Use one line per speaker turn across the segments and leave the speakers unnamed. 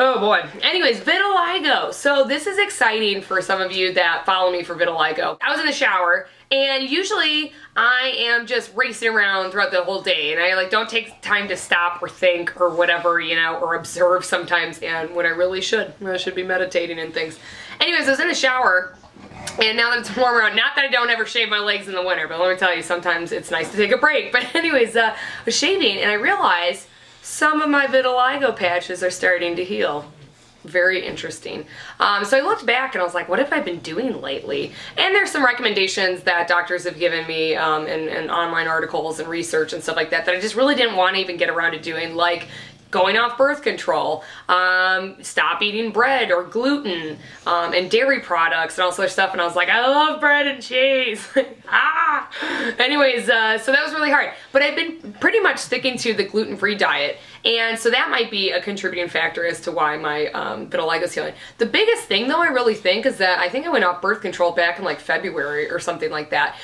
Oh boy. Anyways, vitiligo. So this is exciting for some of you that follow me for vitiligo. I was in the shower, and usually I am just racing around throughout the whole day, and I like don't take time to stop or think or whatever, you know, or observe sometimes, and when I really should. I should be meditating and things. Anyways, I was in the shower, and now that it's warmer out, not that I don't ever shave my legs in the winter, but let me tell you, sometimes it's nice to take a break. But anyways, I was shaving, and I realized some of my vitiligo patches are starting to heal. Very interesting. So I looked back and I was like, what have I been doing lately? And there's some recommendations that doctors have given me in online articles and research and stuff like that I just really didn't want to even get around to doing, like going off birth control, stop eating bread or gluten, and dairy products and all sorts of stuff. And I was like, I love bread and cheese. Anyways, so that was really hard. But I've been pretty much sticking to the gluten-free diet. And so that might be a contributing factor as to why my vitiligo is healing. The biggest thing though, I really think, is that I think I went off birth control back in like February or something like that.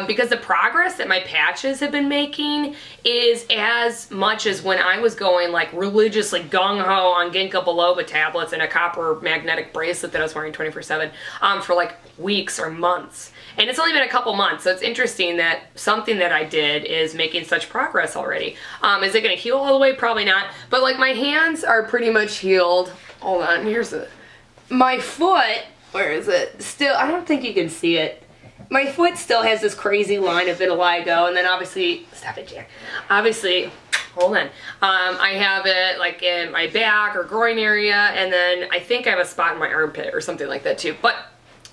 Because the progress that my patches have been making is as much as when I was going like religiously gung-ho on ginkgo biloba tablets and a copper magnetic bracelet that I was wearing 24/7 for like weeks or months. And it's only been a couple months, so it's interesting that something that I did is making such progress already. Is it going to heal all the way? Probably not. But like my hands are pretty much healed. Hold on, here's it. My foot, where is it? Still, I don't think you can see it. My foot still has this crazy line of vitiligo, and then obviously, stop it, Jack. Obviously, hold on. I have it like in my back or groin area, and then I think I have a spot in my armpit or something like that too. But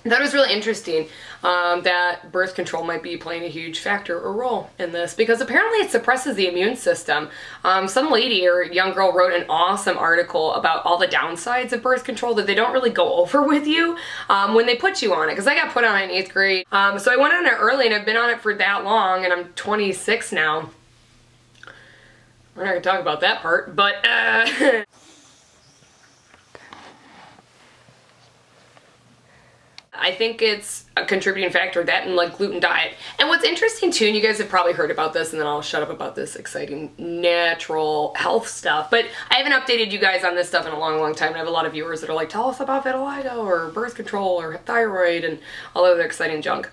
that was really interesting that birth control might be playing a huge factor or role in this, because apparently it suppresses the immune system. Some lady or young girl wrote an awesome article about all the downsides of birth control that they don't really go over with you when they put you on it, because I got put on it in 8th grade. So I went on it early, and I've been on it for that long, and I'm 26 now. We're not going to talk about that part, but I think it's a contributing factor, that and like gluten diet. And what's interesting too, and you guys have probably heard about this, and then I'll shut up about this exciting natural health stuff, but I haven't updated you guys on this stuff in a long time. And I have a lot of viewers that are like, tell us about vitiligo or birth control or thyroid and all other exciting junk.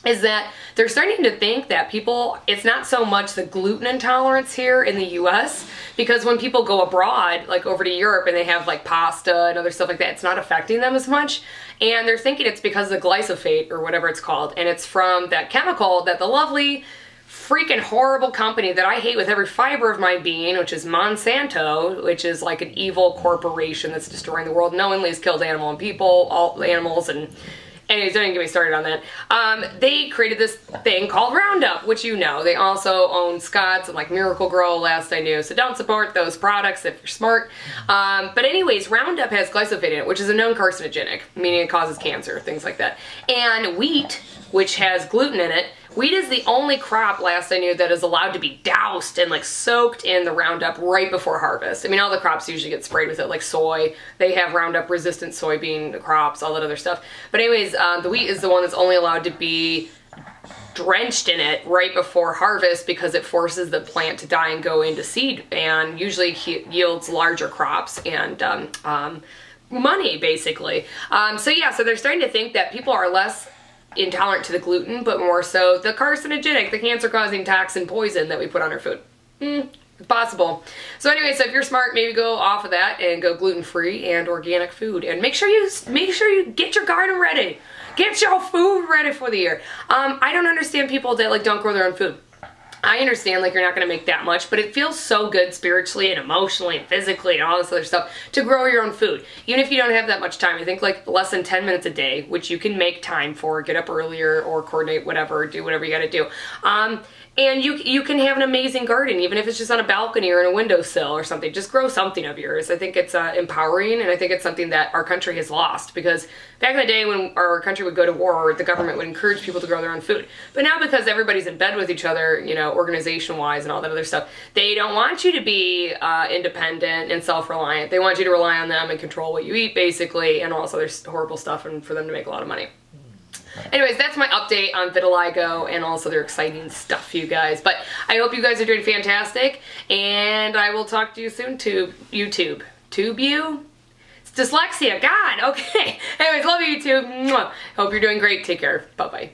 Is that they're starting to think that people, it's not so much the gluten intolerance here in the US, because when people go abroad, like over to Europe, and they have like pasta and other stuff like that, it's not affecting them as much. And they're thinking it's because of the glyphosate or whatever it's called, and it's from that chemical that the lovely freaking horrible company that I hate with every fiber of my being, which is Monsanto, which is like an evil corporation that's destroying the world, knowingly has killed animal and people, all animals, and anyways, don't even get me started on that. They created this thing called Roundup, which you know. They also own Scott's and like Miracle Grow, last I knew. So don't support those products if you're smart. But anyways, Roundup has glyphosate in it, which is a known carcinogenic, meaning it causes cancer, things like that. And wheat, which has gluten in it, wheat is the only crop, last I knew, that is allowed to be doused and like soaked in the Roundup right before harvest. I mean, all the crops usually get sprayed with it, like soy. They have Roundup resistant soybean crops, all that other stuff. But anyways, the wheat is the one that's only allowed to be drenched in it right before harvest, because it forces the plant to die and go into seed, and usually yields larger crops and money, basically. So yeah, so they're starting to think that people are less intolerant to the gluten, but more so the carcinogenic, the cancer-causing toxin poison that we put on our food. Possible. So anyway, so if you're smart, maybe go off of that and go gluten-free and organic food, and make sure you get your garden ready. Get your food ready for the year. I don't understand people that like don't grow their own food. I understand like you're not going to make that much, but it feels so good spiritually and emotionally and physically and all this other stuff to grow your own food. Even if you don't have that much time, I think like less than 10 minutes a day, which you can make time for, get up earlier or coordinate whatever, do whatever you got to do. And you can have an amazing garden, even if it's just on a balcony or in a windowsill or something. Just grow something of yours. I think it's empowering, and I think it's something that our country has lost, because back in the day when our country would go to war, the government would encourage people to grow their own food. But now, because everybody's in bed with each other, you know, organization-wise and all that other stuff, they don't want you to be independent and self-reliant. They want you to rely on them and control what you eat, basically, and also there's horrible stuff, and for them to make a lot of money. Anyways, that's my update on vitiligo and also their exciting stuff, you guys. But I hope you guys are doing fantastic, and I will talk to you soon, YouTube. tube you? It's dyslexia, God, okay. Anyways, love you, YouTube. Mwah. Hope you're doing great. Take care. Bye-bye.